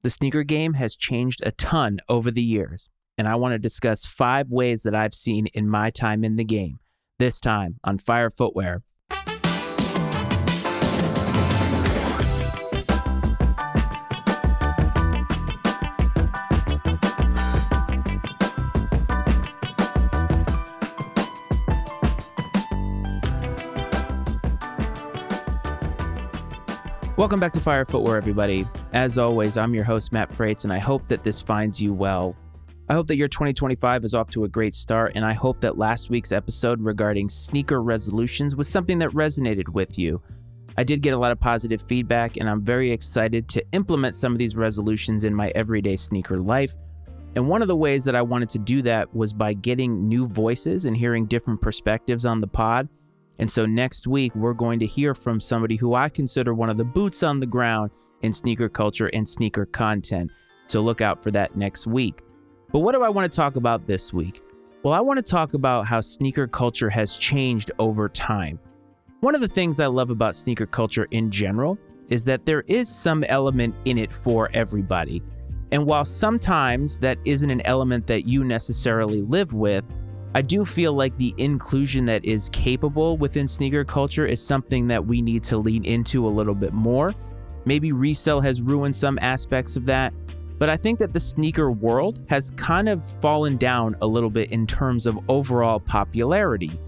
The sneaker game has changed a ton over the years, and I want to discuss 5 ways that I've seen in my time in the game, this time on Fire Footwear. Welcome back to Fire Footwear, everybody. As always, I'm your host, Matt Frates, and I hope that this finds you well. I hope that your 2025 is off to a great start, and I hope that last week's episode regarding sneaker resolutions was something that resonated with you. I did get a lot of positive feedback, and I'm very excited to implement some of these resolutions in my everyday sneaker life. And one of the ways that I wanted to do that was by getting new voices and hearing different perspectives on the pod. And so next week, we're going to hear from somebody who I consider one of the boots on the ground in sneaker culture and sneaker content. So look out for that next week. But what do I want to talk about this week? Well, I want to talk about how sneaker culture has changed over time. One of the things I love about sneaker culture in general is that there is some element in it for everybody. And while sometimes that isn't an element that you necessarily live with, I do feel like the inclusion that is capable within sneaker culture is something that we need to lean into a little bit more. Maybe resale has ruined some aspects of that, but I think that the sneaker world has kind of fallen down a little bit in terms of overall popularity.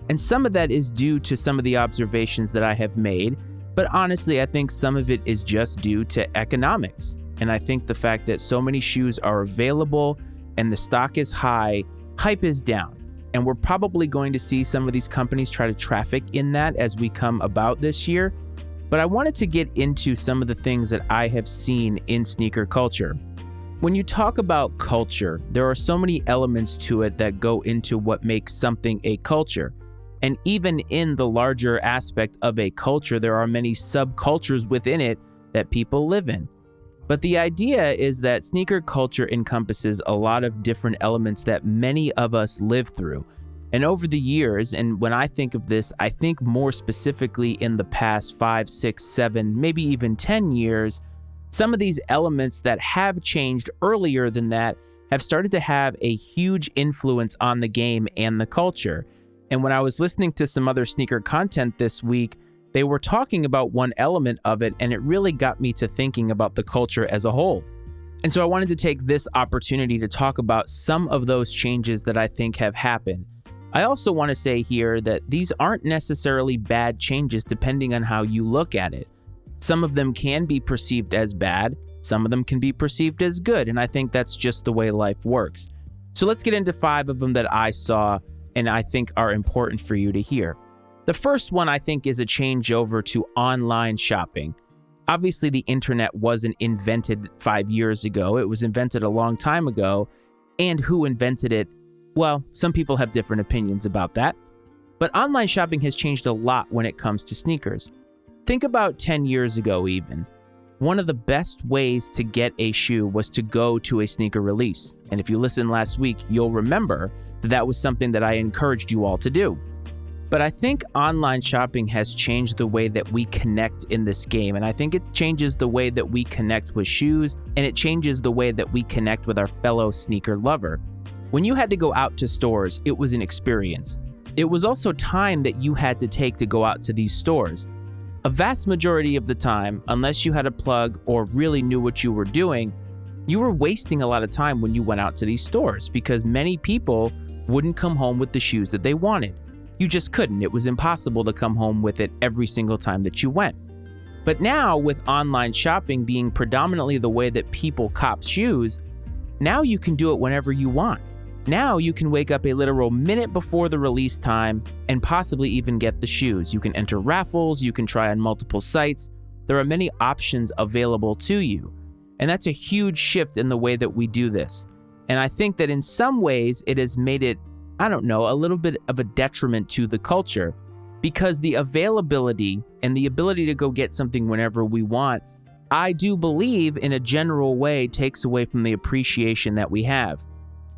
And some of that is due to some of the observations that I have made, but honestly, I think some of it is just due to economics. And I think the fact that so many shoes are available and the stock is high, hype is down. And we're probably going to see some of these companies try to traffic in that as we come about this year. But I wanted to get into some of the things that I have seen in sneaker culture. When you talk about culture, there are so many elements to it that go into what makes something a culture. And even in the larger aspect of a culture, there are many subcultures within it that people live in. But the idea is that sneaker culture encompasses a lot of different elements that many of us live through. And over the years, and when I think of this, I think more specifically in the past 5, 6, 7, maybe even 10 years, some of these elements that have changed earlier than that have started to have a huge influence on the game and the culture. And when I was listening to some other sneaker content this week, they were talking about one element of it, and it really got me to thinking about the culture as a whole. And so I wanted to take this opportunity to talk about some of those changes that I think have happened. I also want to say here that these aren't necessarily bad changes depending on how you look at it. Some of them can be perceived as bad, some of them can be perceived as good, and I think that's just the way life works. So let's get into 5 of them that I saw and I think are important for you to hear. The first one, I think, is a changeover to online shopping. Obviously, the internet wasn't invented 5 years ago. It was invented a long time ago. And who invented it? Well, some people have different opinions about that. But online shopping has changed a lot when it comes to sneakers. Think about 10 years ago even. One of the best ways to get a shoe was to go to a sneaker release. And if you listened last week, you'll remember that that was something that I encouraged you all to do. But I think online shopping has changed the way that we connect in this game. And I think it changes the way that we connect with shoes, and it changes the way that we connect with our fellow sneaker lover. When you had to go out to stores, it was an experience. It was also time that you had to take to go out to these stores. A vast majority of the time, unless you had a plug or really knew what you were doing, you were wasting a lot of time when you went out to these stores because many people wouldn't come home with the shoes that they wanted. You just couldn't. It was impossible to come home with it every single time that you went. But now, with online shopping being predominantly the way that people cop shoes, now you can do it whenever you want. Now you can wake up a literal minute before the release time and possibly even get the shoes. You can enter raffles, you can try on multiple sites. There are many options available to you. And that's a huge shift in the way that we do this. And I think that in some ways it has made it, a little bit of a detriment to the culture because the availability and the ability to go get something whenever we want, I do believe in a general way takes away from the appreciation that we have.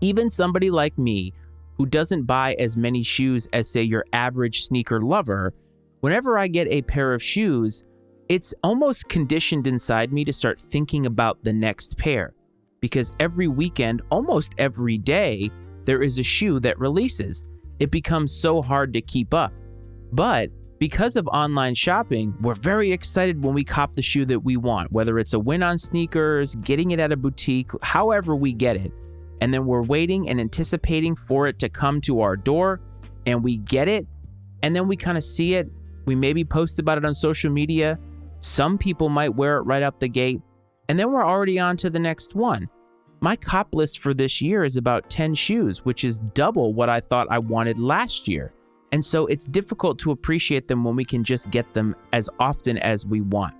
Even somebody like me who doesn't buy as many shoes as, say, your average sneaker lover, whenever I get a pair of shoes, it's almost conditioned inside me to start thinking about the next pair, because every weekend, almost every day, there is a shoe that releases. It becomes so hard to keep up. But because of online shopping, we're very excited when we cop the shoe that we want, whether it's a win on sneakers, getting it at a boutique, however we get it. And then we're waiting and anticipating for it to come to our door, and we get it, and then we kind of see it. We maybe post about it on social media. Some people might wear it right out the gate, and then we're already on to the next one. My cop list for this year is about 10 shoes, which is double what I thought I wanted last year. And so it's difficult to appreciate them when we can just get them as often as we want.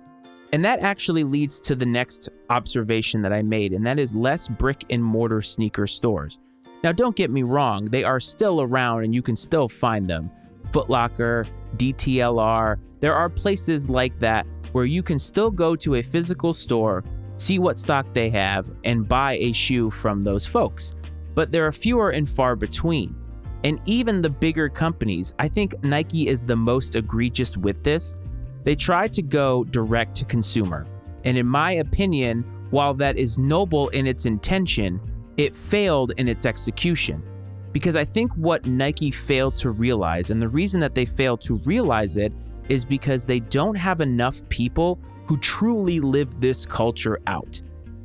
And that actually leads to the next observation that I made, and that is less brick and mortar sneaker stores. Now, don't get me wrong, they are still around and you can still find them. Foot Locker, DTLR, there are places like that where you can still go to a physical store, see what stock they have, and buy a shoe from those folks. But there are fewer and far between. And even the bigger companies, I think Nike is the most egregious with this. They try to go direct to consumer. And in my opinion, while that is noble in its intention, it failed in its execution. Because I think what Nike failed to realize, and the reason that they failed to realize it, is because they don't have enough people who truly live this culture out.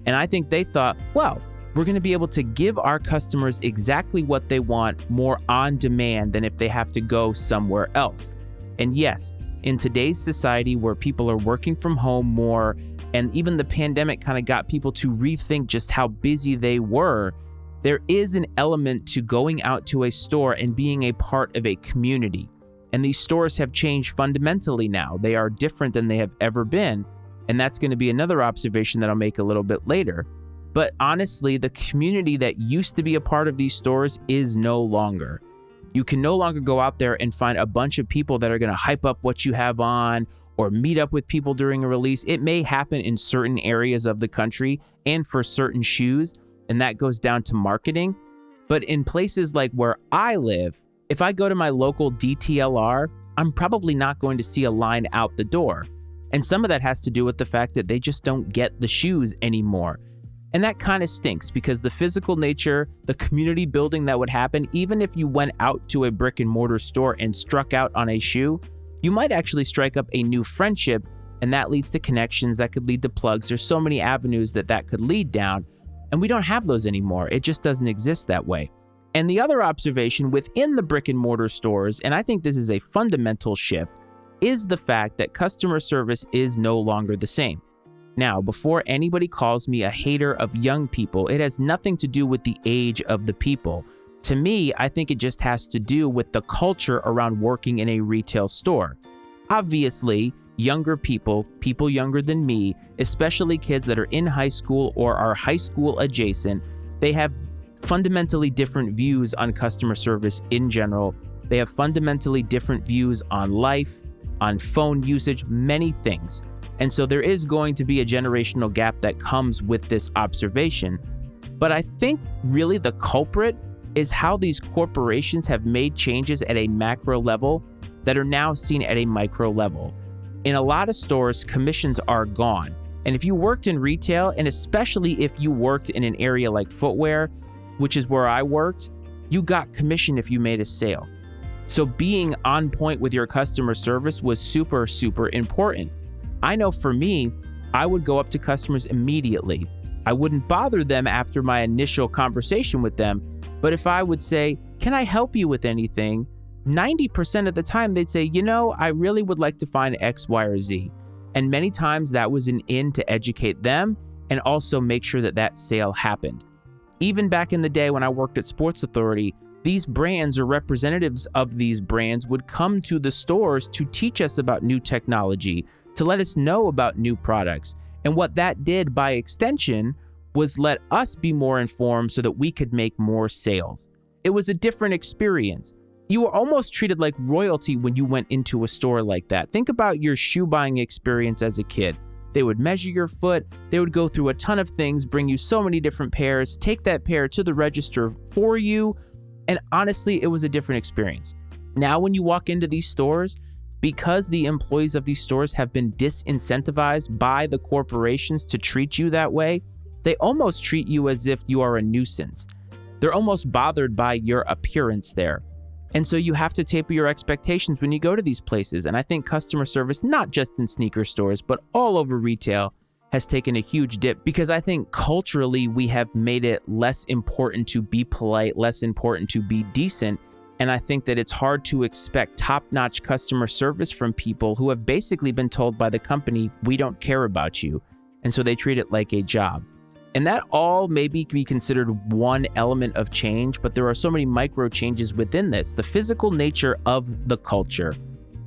And I think they thought, well, we're going to be able to give our customers exactly what they want more on demand than if they have to go somewhere else. And yes, in today's society where people are working from home more, and even the pandemic kind of got people to rethink just how busy they were, there is an element to going out to a store and being a part of a community. And these stores have changed fundamentally now. They are different than they have ever been. And that's going to be another observation that I'll make a little bit later. But honestly, the community that used to be a part of these stores is no longer. You can no longer go out there and find a bunch of people that are going to hype up what you have on or meet up with people during a release. It may happen in certain areas of the country and for certain shoes, and that goes down to marketing. But in places like where I live, if I go to my local DTLR, I'm probably not going to see a line out the door. And some of that has to do with the fact that they just don't get the shoes anymore. And that kind of stinks because the physical nature, the community building that would happen, even if you went out to a brick and mortar store and struck out on a shoe, you might actually strike up a new friendship, and that leads to connections that could lead to plugs. There's so many avenues that could lead down, and we don't have those anymore. It just doesn't exist that way. And the other observation within the brick and mortar stores, and I think this is a fundamental shift, is the fact that customer service is no longer the same. Now, before anybody calls me a hater of young people, it has nothing to do with the age of the people. To me, I think it just has to do with the culture around working in a retail store. Obviously, younger people younger than me, especially kids that are in high school or are high school adjacent, they have fundamentally different views on customer service in general. They have fundamentally different views on life, on phone usage, many things. And so there is going to be a generational gap that comes with this observation. But I think really the culprit is how these corporations have made changes at a macro level that are now seen at a micro level. In a lot of stores, commissions are gone. And if you worked in retail, and especially if you worked in an area like footwear, which is where I worked, you got commission if you made a sale. So being on point with your customer service was super, super important. I know for me, I would go up to customers immediately. I wouldn't bother them after my initial conversation with them, but if I would say, "Can I help you with anything?" 90% of the time they'd say, "I really would like to find X, Y, or Z." And many times that was an in to educate them and also make sure that sale happened. Even back in the day when I worked at Sports Authority, these brands or representatives of these brands would come to the stores to teach us about new technology, to let us know about new products. And what that did by extension was let us be more informed so that we could make more sales. It was a different experience. You were almost treated like royalty when you went into a store like that. Think about your shoe buying experience as a kid. They would measure your foot, they would go through a ton of things, bring you so many different pairs, take that pair to the register for you, and honestly, it was a different experience. Now when you walk into these stores, because the employees of these stores have been disincentivized by the corporations to treat you that way, they almost treat you as if you are a nuisance. They're almost bothered by your appearance there. And so you have to taper your expectations when you go to these places. And I think customer service, not just in sneaker stores, but all over retail, has taken a huge dip because I think culturally we have made it less important to be polite, less important to be decent. And I think that it's hard to expect top-notch customer service from people who have basically been told by the company, we don't care about you. And so they treat it like a job. And that all maybe can be considered one element of change, but there are so many micro changes within this, the physical nature of the culture.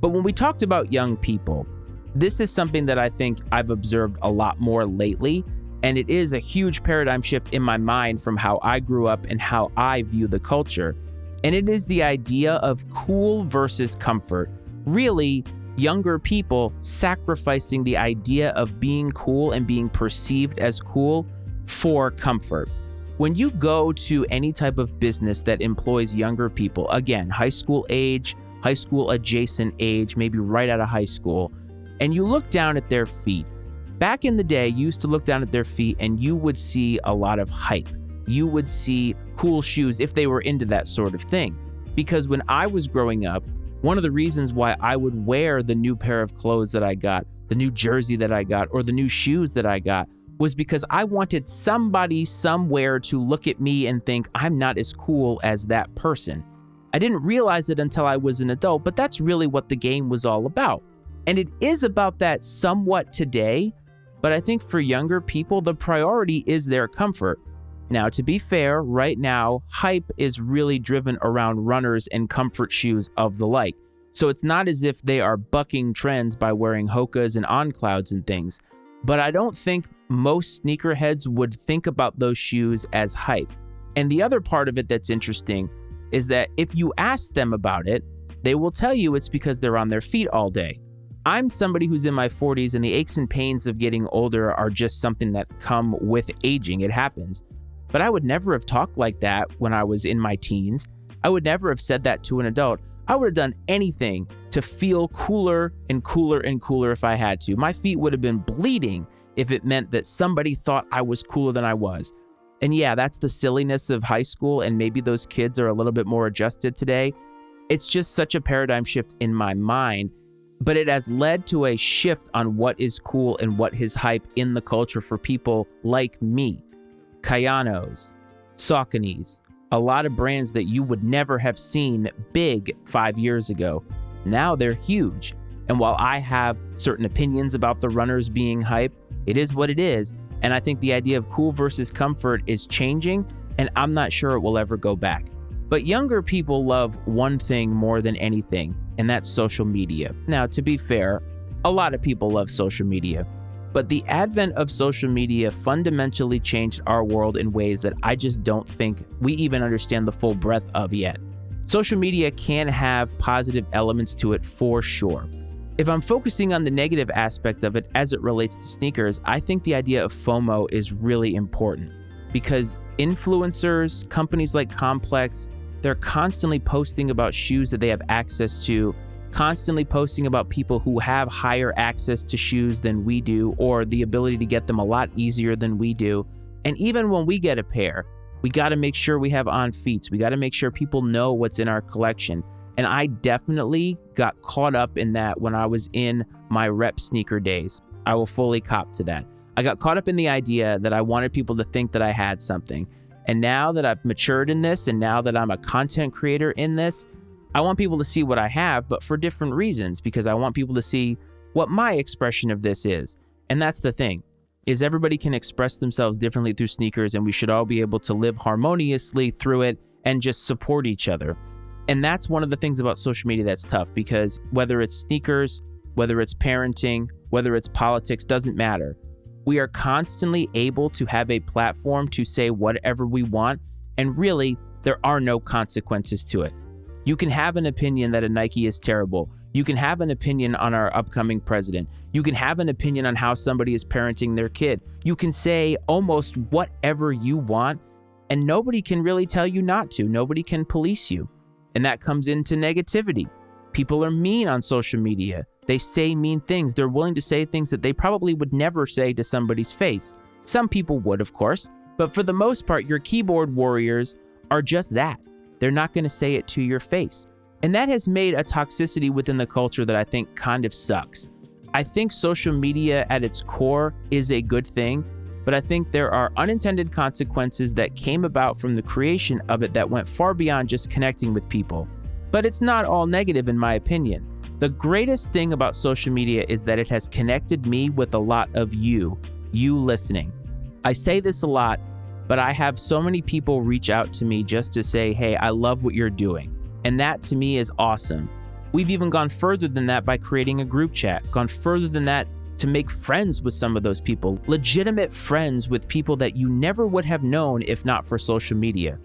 But when we talked about young people, this is something that I think I've observed a lot more lately, and it is a huge paradigm shift in my mind from how I grew up and how I view the culture. And it is the idea of cool versus comfort. Really, younger people sacrificing the idea of being cool and being perceived as cool for comfort. When you go to any type of business that employs younger people, again, high school age, high school adjacent age, maybe right out of high school, and you look down at their feet. Back in the day, you used to look down at their feet and you would see a lot of hype. You would see cool shoes if they were into that sort of thing. Because when I was growing up, one of the reasons why I would wear the new pair of clothes that I got, the new jersey that I got, or the new shoes that I got, was because I wanted somebody somewhere to look at me and think I'm not as cool as that person. I didn't realize it until I was an adult, but that's really what the game was all about. And it is about that somewhat today, but I think for younger people, the priority is their comfort. Now, to be fair, right now, hype is really driven around runners and comfort shoes of the like. So it's not as if they are bucking trends by wearing Hokas and On Clouds and things. But I don't think most sneakerheads would think about those shoes as hype. And the other part of it that's interesting is that if you ask them about it, they will tell you it's because they're on their feet all day. I'm somebody who's in my 40s, and the aches and pains of getting older are just something that come with aging. It happens. But I would never have talked like that when I was in my teens. I would never have said that to an adult. I would have done anything to feel cooler and cooler and cooler if I had to. My feet would have been bleeding if it meant that somebody thought I was cooler than I was. And yeah, that's the silliness of high school, and maybe those kids are a little bit more adjusted today. It's just such a paradigm shift in my mind, but it has led to a shift on what is cool and what is hype in the culture for people like me. Kayanos, Sauconys, a lot of brands that you would never have seen big 5 years ago. Now they're huge. And while I have certain opinions about the runners being hype, it is what it is. And I think the idea of cool versus comfort is changing, and I'm not sure it will ever go back. But younger people love one thing more than anything, and that's social media. Now, to be fair, a lot of people love social media. But the advent of social media fundamentally changed our world in ways that I just don't think we even understand the full breadth of yet. Social media can have positive elements to it for sure. If I'm focusing on the negative aspect of it as it relates to sneakers, I think the idea of FOMO is really important because influencers, companies like Complex, they're constantly posting about shoes that they have access to, constantly posting about people who have higher access to shoes than we do, or the ability to get them a lot easier than we do. And even when we get a pair, we got to make sure we have on feet. We got to make sure people know what's in our collection. And I definitely got caught up in that when I was in my rep sneaker days. I will fully cop to that. I got caught up in the idea that I wanted people to think that I had something. And now that I've matured in this, and now that I'm a content creator in this, I want people to see what I have, but for different reasons, because I want people to see what my expression of this is. And that's the thing, is everybody can express themselves differently through sneakers, and we should all be able to live harmoniously through it and just support each other. And that's one of the things about social media that's tough, because whether it's sneakers, whether it's parenting, whether it's politics, doesn't matter. We are constantly able to have a platform to say whatever we want, and really, there are no consequences to it. You can have an opinion that a Nike is terrible. You can have an opinion on our upcoming president. You can have an opinion on how somebody is parenting their kid. You can say almost whatever you want, and nobody can really tell you not to. Nobody can police you. And that comes into negativity. People are mean on social media. They say mean things. They're willing to say things that they probably would never say to somebody's face. Some people would, of course, but for the most part, your keyboard warriors are just that. They're not going to say it to your face. And that has made a toxicity within the culture that I think kind of sucks. I think social media at its core is a good thing, but I think there are unintended consequences that came about from the creation of it that went far beyond just connecting with people. But it's not all negative in my opinion. The greatest thing about social media is that it has connected me with a lot of you listening. I say this a lot, but I have so many people reach out to me just to say, hey, I love what you're doing. And that to me is awesome. We've even gone further than that by creating a group chat, gone further than that to make friends with some of those people, legitimate friends with people that you never would have known if not for social media.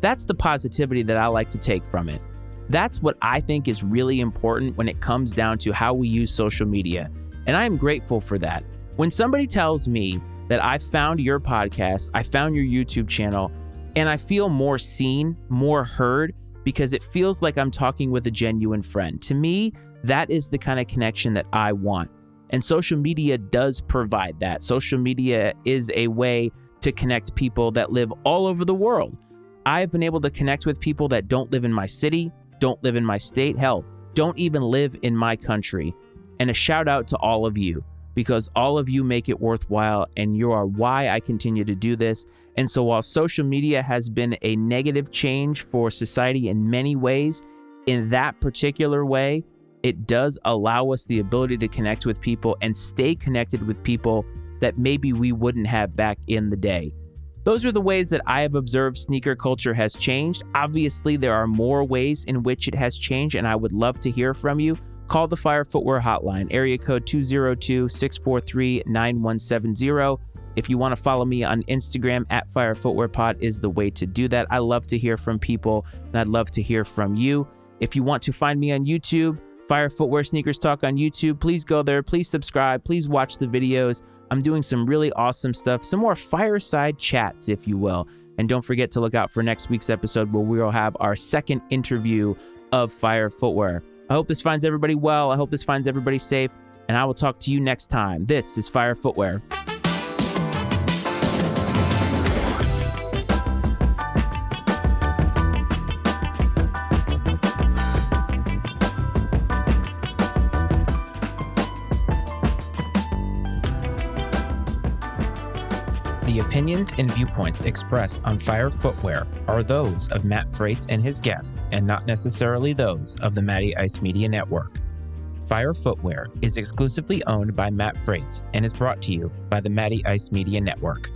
That's the positivity that I like to take from it. That's what I think is really important when it comes down to how we use social media. And I am grateful for that. When somebody tells me that I found your podcast, I found your YouTube channel, and I feel more seen, more heard, because it feels like I'm talking with a genuine friend. To me, that is the kind of connection that I want. And social media does provide that. Social media is a way to connect people that live all over the world. I've been able to connect with people that don't live in my city, don't live in my state, hell, don't even live in my country. And a shout out to all of you, because all of you make it worthwhile and you are why I continue to do this. And so while social media has been a negative change for society in many ways, in that particular way, it does allow us the ability to connect with people and stay connected with people that maybe we wouldn't have back in the day. Those are the ways that I have observed sneaker culture has changed. Obviously, there are more ways in which it has changed, and I would love to hear from you. Call the Fire Footwear hotline, area code 202-643-9170. If you want to follow me on Instagram, @FireFootwearPod is the way to do that. I love to hear from people, and I'd love to hear from you. If you want to find me on YouTube, Fire Footwear Sneakers Talk on YouTube, please go there. Please subscribe. Please watch the videos. I'm doing some really awesome stuff, some more fireside chats, if you will. And don't forget to look out for next week's episode where we will have our second interview of Fire Footwear. I hope this finds everybody well. I hope this finds everybody safe. And I will talk to you next time. This is Fire Footwear. The opinions and viewpoints expressed on Fire Footwear are those of Matt Frates and his guest, and not necessarily those of the Matty Ice Media Network. Fire Footwear is exclusively owned by Matt Frates and is brought to you by the Matty Ice Media Network.